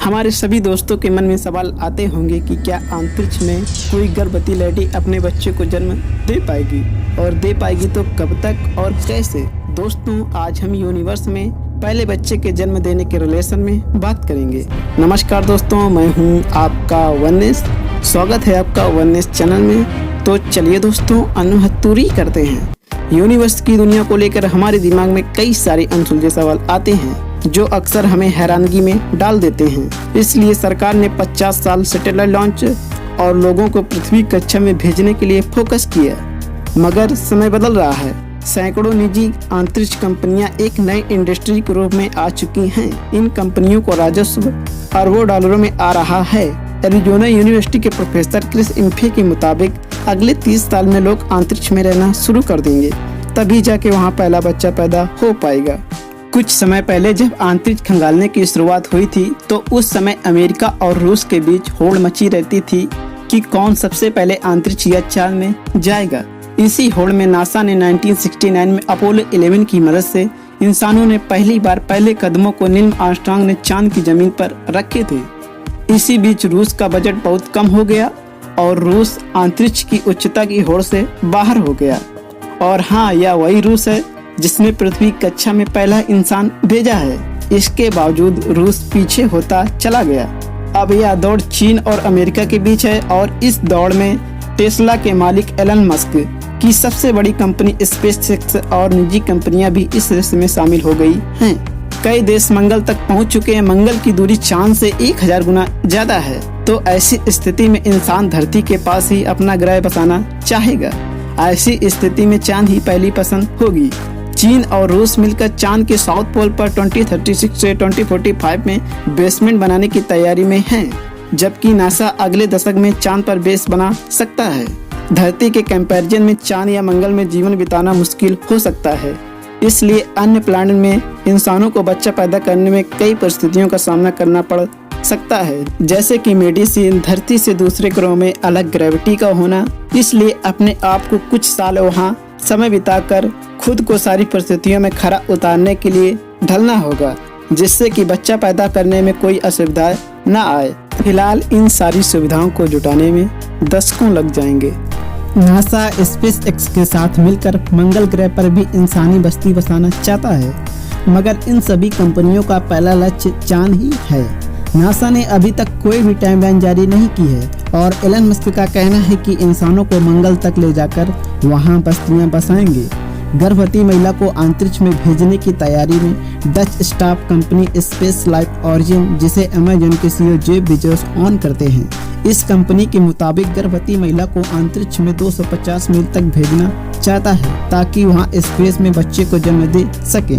हमारे सभी दोस्तों के मन में सवाल आते होंगे कि क्या अंतरिक्ष में कोई गर्भवती लेडी अपने बच्चे को जन्म दे पाएगी, और दे पाएगी तो कब तक और कैसे। दोस्तों, आज हम यूनिवर्स में पहले बच्चे के जन्म देने के रिलेशन में बात करेंगे। नमस्कार दोस्तों, मैं हूं आपका वननेस। स्वागत है आपका वननेस चैनल में। तो चलिए दोस्तों, अनहत्तूरी करते हैं। यूनिवर्स की दुनिया को लेकर हमारे दिमाग में कई सारे अनसुलझे सवाल आते हैं जो अक्सर हमें हैरानगी में डाल देते हैं। इसलिए सरकार ने 50 साल सैटेलाइट लॉन्च और लोगों को पृथ्वी कक्षा में भेजने के लिए फोकस किया। मगर समय बदल रहा है। सैकड़ों निजी अंतरिक्ष कंपनियां एक नई इंडस्ट्री के रूप में आ चुकी हैं। इन कंपनियों को राजस्व अरबों डॉलरों में आ रहा है। एरिजोना यूनिवर्सिटी के प्रोफेसर क्रिस इम्फे के मुताबिक अगले 30 साल में लोग अंतरिक्ष में रहना शुरू कर देंगे, तभी जाके वहाँ पहला बच्चा पैदा हो पाएगा। कुछ समय पहले जब अंतरिक्ष खंगालने की शुरुआत हुई थी तो उस समय अमेरिका और रूस के बीच होड़ मची रहती थी कि कौन सबसे पहले अंतरिक्ष या चांद में जाएगा। इसी होड़ में नासा ने 1969 में अपोलो 11 की मदद से इंसानों ने पहली बार पहले कदमों को नील आर्मस्ट्रांग ने चांद की जमीन पर रखे थे। इसी बीच रूस का बजट बहुत कम हो गया और रूस अंतरिक्ष की उच्चता की होड़ से बाहर हो गया। और हाँ, यह वही रूस है जिसने पृथ्वी कक्षा में पहला इंसान भेजा है। इसके बावजूद रूस पीछे होता चला गया। अब यह दौड़ चीन और अमेरिका के बीच है और इस दौड़ में टेस्ला के मालिक एलन मस्क की सबसे बड़ी कंपनी स्पेसएक्स और निजी कंपनियां भी इस रेस में शामिल हो गई हैं। कई देश मंगल तक पहुंच चुके हैं। मंगल की दूरी चांद से 1000 गुना ज्यादा है। तो ऐसी स्थिति में इंसान धरती के पास ही अपना ग्रह बसाना चाहेगा। ऐसी स्थिति में चांद ही पहली पसंद होगी। चीन और रूस मिलकर चांद के साउथ पोल पर 2036 से 2045 में बेसमेंट बनाने की तैयारी में है, जबकि नासा अगले दशक में चांद पर बेस बना सकता है। धरती के कंपैरिजन में चांद या मंगल में जीवन बिताना मुश्किल हो सकता है। इसलिए अन्य प्लैनेट में इंसानों को बच्चा पैदा करने में कई परिस्थितियों का सामना करना पड़ सकता है, जैसे कि मेडिसिन, धरती से दूसरे ग्रहों में अलग ग्रेविटी का होना। इसलिए अपने आप को कुछ साल वहाँ समय बिताकर खुद को सारी परिस्थितियों में खरा उतारने के लिए ढलना होगा, जिससे कि बच्चा पैदा करने में कोई असुविधा न आए। फिलहाल इन सारी सुविधाओं को जुटाने में दशकों लग जाएंगे। नासा स्पेसएक्स के साथ मिलकर मंगल ग्रह पर भी इंसानी बस्ती बसाना चाहता है, मगर इन सभी कंपनियों का पहला लक्ष्य चांद ही है। नासा ने अभी तक कोई भी टाइमलाइन जारी नहीं की है और एलन मस्क का कहना है कि इंसानों को मंगल तक ले जाकर वहां बस्तियां बसाएंगे। गर्भवती महिला को अंतरिक्ष में भेजने की तैयारी में Dutch startup company space life origin, जिसे अमेजन के सीईओ जेफ बेजोस ऑन करते हैं। इस कंपनी के मुताबिक गर्भवती महिला को अंतरिक्ष में 250 मील तक भेजना चाहता है ताकि वहाँ स्पेस में बच्चे को जन्म दे सके,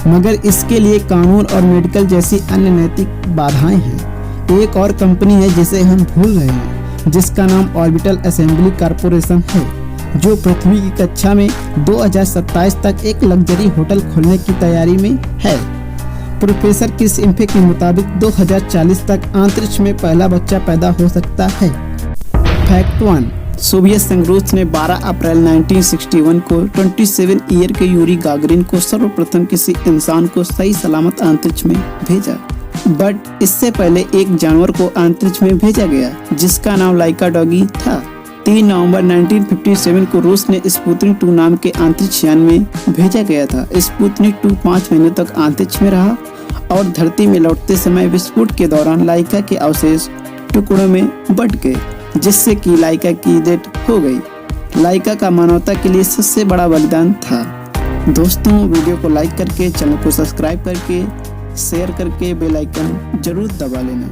मगर इसके लिए कानून और मेडिकल जैसी अन्य नैतिक बाधाएं हैं। एक और कंपनी है जिसे हम भूल रहे हैं, जिसका नाम ऑर्बिटल असेंबली कॉर्पोरेशन है, जो पृथ्वी की कक्षा में 2027 तक एक लग्जरी होटल खोलने की तैयारी में है। प्रोफेसर क्रिस इम्फे के मुताबिक 2040 तक अंतरिक्ष में पहला बच्चा पैदा हो सकता है। फैक्ट 1, सोवियत संघ रूस ने 12 अप्रैल 1961 को 27 ईयर के यूरी गागरिन को सर्वप्रथम किसी इंसान को सही सलामत अंतरिक्ष में भेजा। बट इससे पहले एक जानवर को अंतरिक्ष में भेजा गया जिसका नाम लाइका डॉगी था। 3 नवंबर 1957 को रूस ने स्पुतनिक 2 नाम के अंतरिक्ष यान में भेजा गया था। स्पुतनिक 2 5 महीनों तक अंतरिक्ष में रहा और धरती में लौटते समय विस्फोट के दौरान लाइका के अवशेष टुकड़ों में बट गए, जिससे कि लाइका की डेथ हो गई। लाइका का मानवता के लिए सबसे बड़ा बलिदान था। दोस्तों, वीडियो को लाइक करके, चैनल को सब्सक्राइब करके, शेयर करके बेल आइकन जरूर दबा लेना।